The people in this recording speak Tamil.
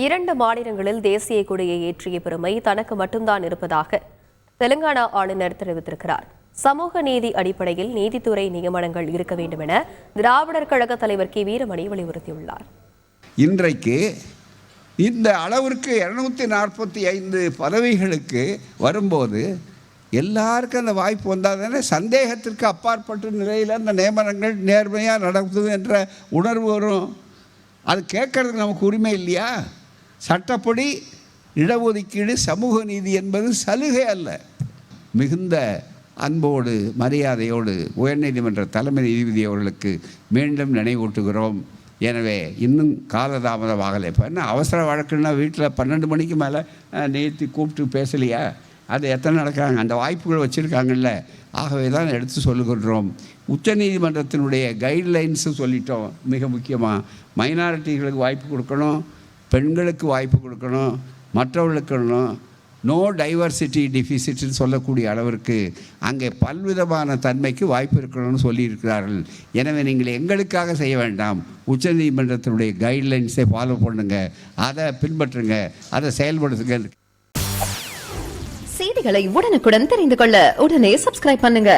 2 மாநிலங்களில் தேசிய கொடியை ஏற்றிய பெருமை தனக்கு மட்டும்தான் இருப்பதாக தெலுங்கானா ஆளுநர் தெரிவித்திருக்கிறார். சமூக நீதி அடிப்படையில் நீதித்துறை நியமனங்கள் இருக்க வேண்டும் என திராவிடர் கழக தலைவர் கி வீரமணி வலியுறுத்தியுள்ளார். இன்றைக்கு இந்த அளவிற்கு 245 பதவிகளுக்கு வரும்போது எல்லாருக்கும் அந்த வாய்ப்பு வந்தால் தானே சந்தேகத்திற்கு அப்பாற்பட்ட நிலையில் அந்த நியமனங்கள் நேர்மையாக நடக்குது என்ற உணர்வு வரும். அது கேட்கறதுக்கு நமக்கு உரிமை இல்லையா? சட்டப்படி இடஒதுக்கீடு சமூக நீதி என்பது சலுகை அல்ல. மிகுந்த அன்போடு மரியாதையோடு உயர்நீதிமன்ற தலைமை நீதிபதி அவர்களுக்கு மீண்டும் நினைவூட்டுகிறோம். எனவே இன்னும் காலதாமதமாகலை. இப்போ என்ன அவசர வழக்குன்னா வீட்டில் 12 மணிக்கு மேலே நேற்று கூப்பிட்டு பேசலையா? அது எத்தனை நடக்கிறாங்க, அந்த வாய்ப்புகள் வச்சுருக்காங்கல்ல. ஆகவே தான் எடுத்து சொல்லுகின்றோம். உச்சநீதிமன்றத்தினுடைய கைட்லைன்ஸு சொல்லிட்டோம். மிக முக்கியமாக மைனாரிட்டிகளுக்கு வாய்ப்பு கொடுக்கணும், பெண்களுக்கு வாய்ப்பு கொடுக்கணும், மற்றவர்களுக்கு நோ டைவர்சிட்டி டிஃபிசிட்னு சொல்லக்கூடிய அளவிற்கு அங்கே பல்விதமான தன்மைக்கு வாய்ப்பு இருக்கணும்னு சொல்லியிருக்கிறார்கள். எனவே நீங்கள் எங்களுக்காக செய்ய வேண்டாம், உச்சநீதிமன்றத்தினுடைய கைட்லைன்ஸை ஃபாலோ பண்ணுங்க, அதை பின்பற்றுங்க, அதை செயல்படுத்துங்க. செய்திகளை உடனுக்குடன் தெரிந்து கொள்ள உடனே சப்ஸ்கிரைப் பண்ணுங்க.